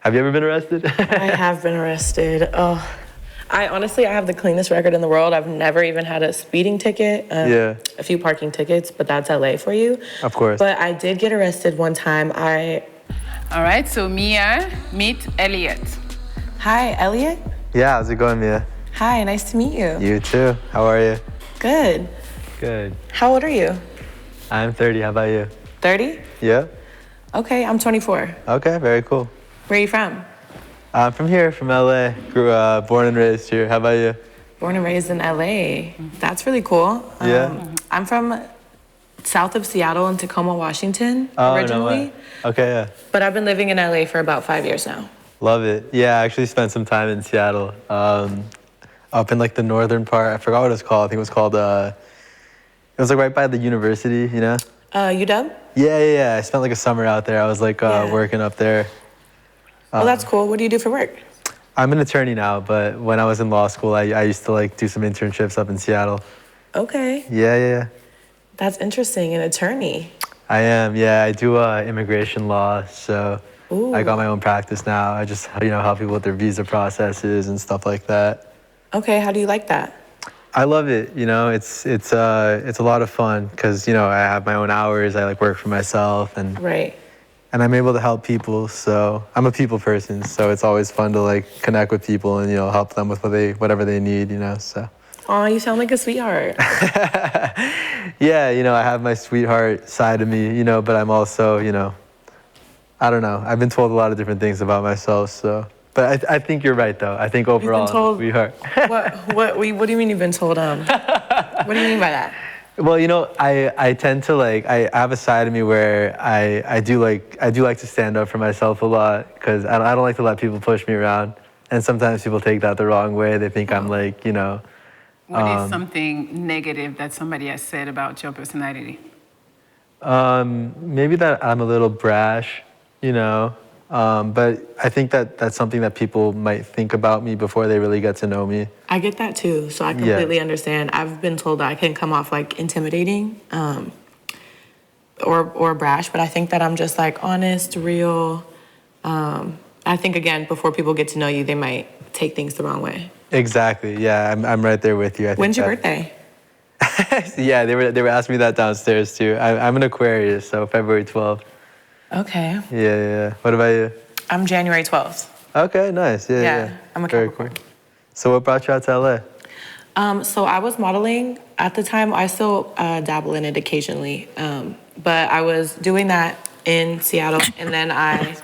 Have you ever been arrested? I have been arrested. Oh, I have the cleanest record in the world. I've never even had a speeding ticket. Yeah. A few parking tickets, but that's LA for you. Of course. But I did get arrested one time. All right, so Mia, meet Elliot. Hi, Elliot. Yeah, how's it going, Mia? Hi, nice to meet you. You too. How are you? Good. Good. How old are you? I'm 30. How about you? 30? Yeah. Okay, I'm 24. Okay, very cool. Where are you from? I'm from here, from LA. Born and raised here. How about you? Born and raised in LA. That's really cool. Yeah. I'm from south of Seattle in Tacoma, Washington, originally. No way. Okay, yeah. But I've been living in LA for about 5 years now. Love it. Yeah, I actually spent some time in Seattle. Up in like the northern part. I forgot what it was called. I think it was called, it was like right by the university, you know? UW? Yeah. I spent like a summer out there. I was like working up there. Oh, that's cool. What do you do for work? I'm an attorney now, but when I was in law school, I used to like do some internships up in Seattle. Okay. Yeah. That's interesting. An attorney. I am, yeah. I do immigration law, so Ooh. I got my own practice now. I just, help people with their visa processes and stuff like that. Okay, how do you like that? I love it. It's a lot of fun because I have my own hours. I like work for myself and Right. and I'm able to help people. So I'm a people person, so it's always fun to like connect with people and help them with whatever they need. So. Oh, you sound like a sweetheart. Yeah, I have my sweetheart side of me, but I'm also, I don't know. I've been told a lot of different things about myself, so. But I think you're right, though. I think overall, I'm a sweetheart. What do you mean you've been told? What do you mean by that? Well, I tend to I have a side of me where I do like to stand up for myself a lot because I don't like to let people push me around. And sometimes people take that the wrong way. They think I'm like, What is something negative that somebody has said about your personality? Maybe that I'm a little brash, but I think that's something that people might think about me before they really get to know me. I get that too, so I completely understand. I've been told that I can come off like intimidating or brash, but I think that I'm just like honest, real. I think, again, before people get to know you, they might take things the wrong way. Exactly, yeah, I'm right there with you. When's your birthday? Yeah, they were asking me that downstairs too. I'm an Aquarius, so February 12th. Okay. Yeah. What about you? I'm January 12th. Okay, nice. Yeah. I'm a Very Capricorn. cool. So what brought you out to LA? So I was modeling at the time. I still dabble in it occasionally, but I was doing that in Seattle, and then I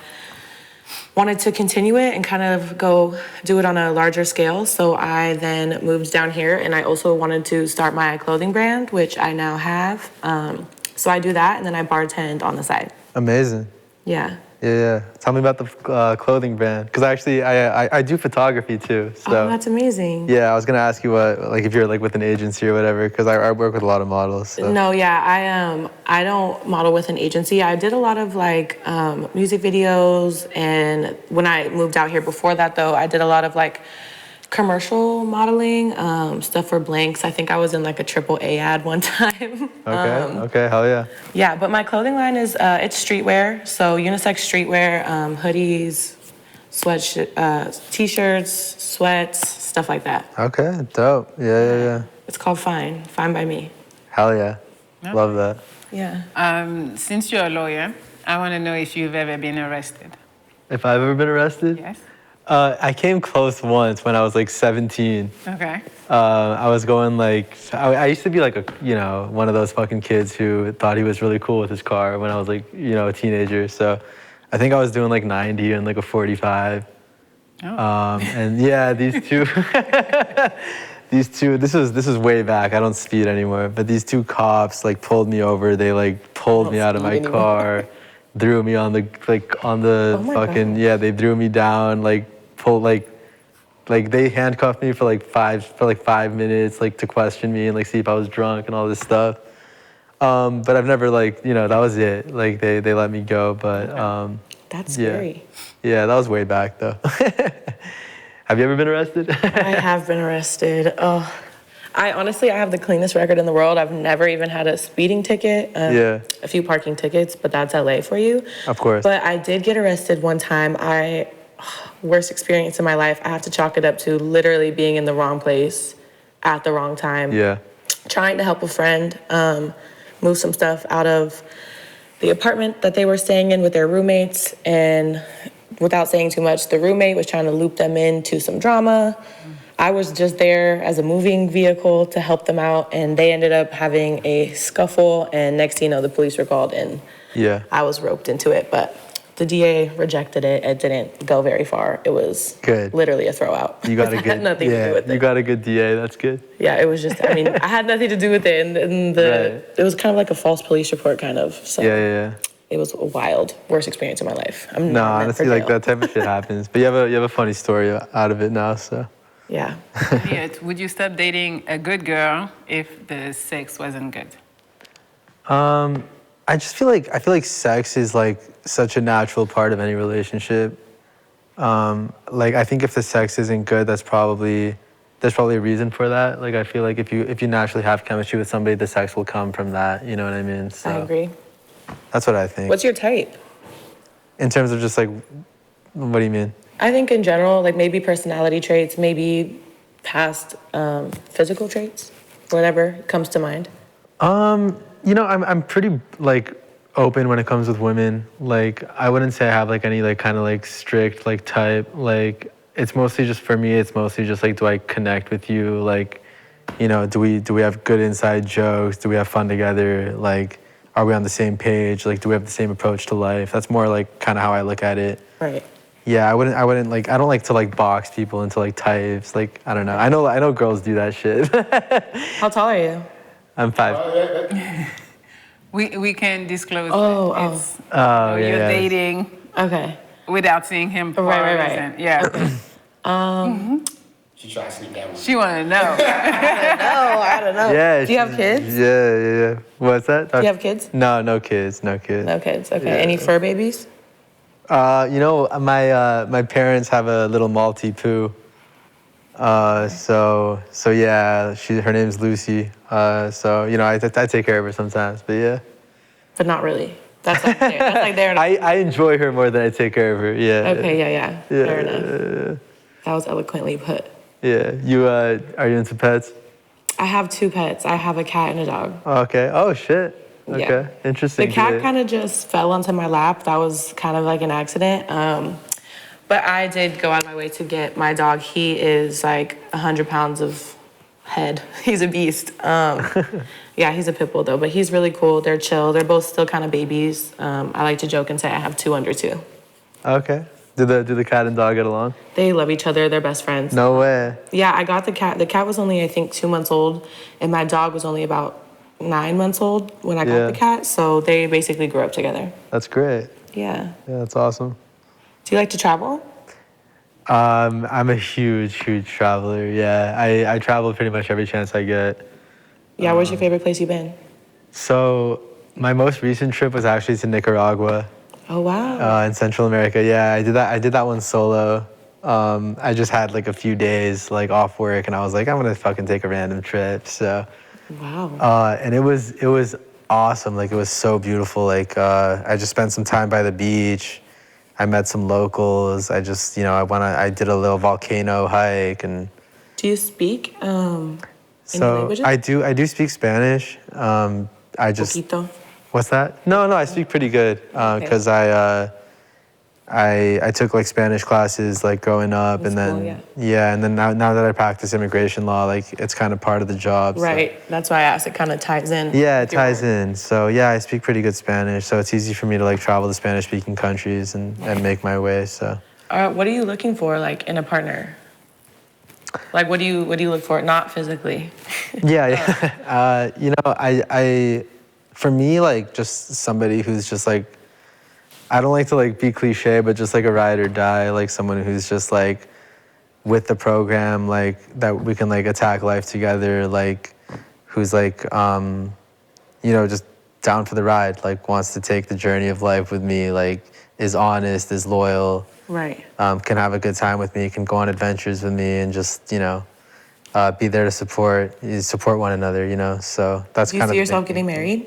wanted to continue it and kind of go do it on a larger scale. So I then moved down here, and I also wanted to start my clothing brand, which I now have. So I do that, and then I bartend on the side. Amazing. Yeah. Yeah. Tell me about the clothing brand, because actually I do photography too. So. Oh, that's amazing. Yeah, I was gonna ask you if you're like with an agency or whatever, because I work with a lot of models. So. No, yeah, I don't model with an agency. I did a lot of like music videos, and when I moved out here before that, though, I did a lot of like commercial modeling, stuff for Blanks. I think I was in like a AAA ad one time. Okay, hell yeah. Yeah, but my clothing line is it's streetwear, so unisex streetwear, hoodies, t-shirts, sweats, stuff like that. Okay, dope. Yeah. It's called Fine by me. Hell yeah, okay. Love that. Yeah. Since you're a lawyer, I want to know if you've ever been arrested. If I've ever been arrested? Yes. I came close once when I was like 17. Okay. I was going I used to be like one of those fucking kids who thought he was really cool with his car when I was like, a teenager. So I think I was doing like 90 and like a 45. Oh. And yeah, these two, this is way back. I don't speed anymore, but these two cops like pulled me over. They like pulled me out of my car, threw me on the fucking, God. Yeah, they threw me down, pulled they handcuffed me for 5 minutes to question me and see if I was drunk and all this stuff. But I've never that was it. They let me go, but that's scary. Yeah, that was way back though. Have you ever been arrested? I have been arrested. Oh, I have the cleanest record in the world. I've never even had a speeding ticket. A few parking tickets, but that's LA for you. Of course. But I did get arrested one time. worst experience in my life, I have to chalk it up to literally being in the wrong place at the wrong time. Yeah. Trying to help a friend move some stuff out of the apartment that they were staying in with their roommates. And without saying too much, the roommate was trying to loop them into some drama. I was just there as a moving vehicle to help them out, and they ended up having a scuffle, and next thing you know, the police were called, and Yeah. I was roped into it. But the DA rejected it. It didn't go very far. It was Good. literally a throwout. You got a It good. had nothing to do with it. You got a good DA. That's good. Yeah, it was just, I mean, I had nothing to do with it. And Right. it was kind of like a false police report, kind of. So Yeah. it was a wild, worst experience of my life. I'm No, not meant for honestly, like jail. that type of shit happens. But you have a funny story out of it now, so. Yeah. Elliot, would you stop dating a good girl if the sex wasn't good? I just feel like sex is like such a natural part of any relationship. Like I think if the sex isn't good, there's probably a reason for that. Like I feel like if you naturally have chemistry with somebody, the sex will come from that. You know what I mean? So I agree. that's what I think. What's your type? In terms of just like, what do you mean? I think in general, like maybe personality traits, maybe past physical traits, whatever comes to mind. You know, I'm pretty like open when it comes with women. Like I wouldn't say I have like any like kind of like strict like type. Like it's mostly just for me. It's mostly just like, do I connect with you? Like, you know, do we have good inside jokes? Do we have fun together? Like, are we on the same page? Like, do we have the same approach to life? That's more like kind of how I look at it. Right. Yeah, I wouldn't like. I don't like to like box people into like types. Like I don't know. I know girls do that shit. How tall are you? I'm 5. We can disclose Oh, that. oh. It's, Oh, you're yeah. dating Okay. without seeing him. Right. And, yeah. She tried to sneak that one. She want to know. Oh, I don't know. Yeah. Do you have kids? Yeah. What's that? Do you have kids? No kids. No kids. No kids. Okay. Yeah. Any fur babies? You know, my parents have a little Maltese. So yeah, her name's Lucy. So you know, I take care of her sometimes, but yeah. But not really. That's like there. That's like there. I enjoy her more than I take care of her. Yeah. Okay. Yeah. Yeah. Fair enough. That was eloquently put. Yeah. You are you into pets? I have 2 pets. I have a cat and a dog. Okay. Oh shit. Okay. Yeah. Interesting. The cat Yeah. kind of just fell onto my lap. That was kind of like an accident. But I did go out of my way to get my dog. He is like 100 pounds of head. He's a beast. Yeah, he's a pit bull though, but he's really cool. They're chill. They're both still kind of babies. I like to joke and say I have 2 under 2. Okay. Do the cat and dog get along? They love each other. They're best friends. No way. Yeah, I got the cat. The cat was only, I think, 2 months old, and my dog was only about 9 months old when I got Yeah. the cat. So they basically grew up together. That's great. Yeah. Yeah, that's awesome. Do you like to travel? I'm a huge traveler. Yeah, I travel pretty much every chance I get. Yeah, where's your favorite place you've been? So my most recent trip was actually to Nicaragua, Oh, wow. in Central America. Yeah, I did that one solo. I just had like a few days like off work, and I was like, I'm gonna fucking take a random trip. So, Wow. and it was awesome. Like it was so beautiful. Like I just spent some time by the beach. I met some locals. I just, you know, I did a little volcano hike, and Do you speak any so languages? I do speak Spanish. I just Poquito. What's that? No, I speak pretty good because I took like Spanish classes like growing up, In and then school, and then now that I practice immigration law, like it's kind of part of the job. so- Right. That's why I asked. It kind of ties in. Yeah, it with your ties work. in. So yeah, I speak pretty good Spanish, so it's easy for me to like travel to Spanish-speaking countries and make my way. So What are you looking for, like, in a partner? Like, what do you look for? Not physically. yeah. You know, I for me, like just somebody who's just like, I don't like to like be cliche, but just like a ride or die, like someone who's just like with the program, like that we can like attack life together, like who's like, you know, just down for the ride, like wants to take the journey of life with me, like is honest, is loyal, Right. can have a good time with me, can go on adventures with me, and just, you know, be there to support one another, you know. So that's Do you kind of see the yourself big getting thing. married?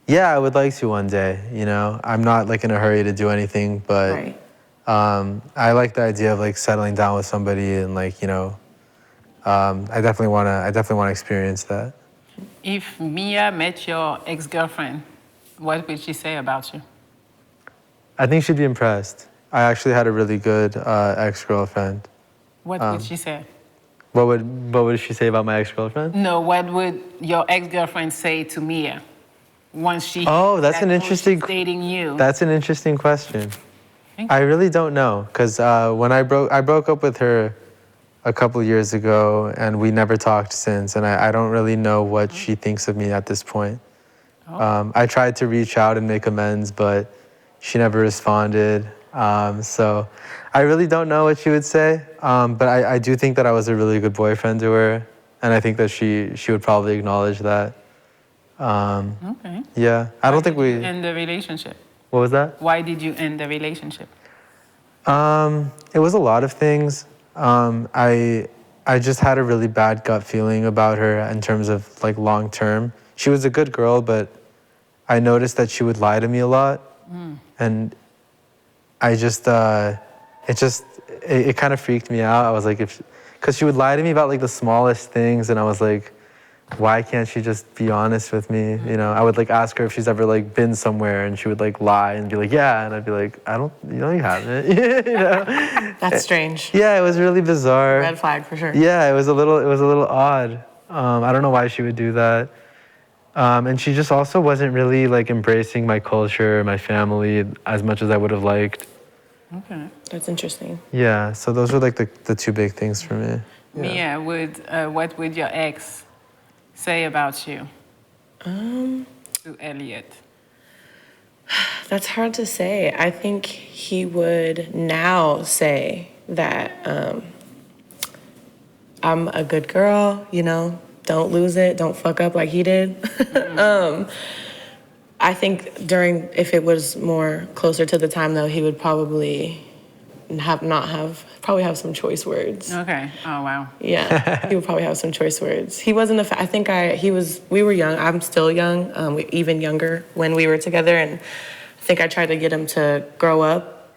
Yeah, I would like to one day, you know. I'm not like in a hurry to do anything, but Right. I like the idea of like settling down with somebody and like, you know, I definitely wanna experience that. If Mia met your ex-girlfriend, what would she say about you? I think she'd be impressed. I actually had a really good ex-girlfriend. What would she say? What would she say about my ex-girlfriend? No, what would your ex-girlfriend say to Mia once she Oh, that's an knows interesting. she's dating you? That's an interesting question. Thank I really don't know, cause when I broke up with her a couple years ago, and we never talked since, and I don't really know what she thinks of me at this point. I tried to reach out and make amends, but she never responded. So I really don't know what she would say, but I do think that I was a really good boyfriend to her, and I think that she would probably acknowledge that. Okay. Yeah, I don't think we. End the relationship. What was that? Why did you end the relationship? It was a lot of things. I just had a really bad gut feeling about her in terms of like long term. She was a good girl, but I noticed that she would lie to me a lot, and I just it kind of freaked me out. I was like, because she would lie to me about like the smallest things, and I was like, why can't she just be honest with me? You know, I would like ask her if she's ever like been somewhere, and she would like lie and be like, yeah, and I'd be like, I don't, you know, you haven't. You know? That's strange. Yeah, it was really bizarre. Red flag for sure. Yeah, it was a little odd. I don't know why she would do that. And she just also wasn't really like embracing my culture, my family as much as I would have liked. Okay. That's interesting. Yeah, so those were like the two big things for me. Mia, what would your ex say about you? To Elliot. That's hard to say. I think he would now say that I'm a good girl, you know, don't lose it, don't fuck up like he did. I think if it was more closer to the time though, he would probably probably have some choice words. Okay. Oh, wow. Yeah, he would probably have some choice words. He wasn't I think we were young. I'm still young, even younger when we were together. And I think I tried to get him to grow up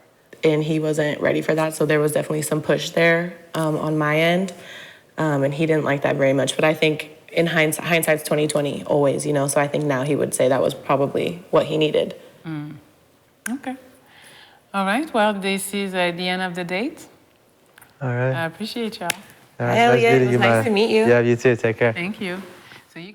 and he wasn't ready for that. So there was definitely some push there on my end. And he didn't like that very much. But I think in hindsight's 2020 always, you know. So I think now he would say that was probably what he needed. Okay. All right. Well, this is the end of the date. All right. I appreciate y'all. All right. Hell yeah, meeting it was you, nice Maya. to meet you. Yeah, you too. Take care. Thank you. So you can.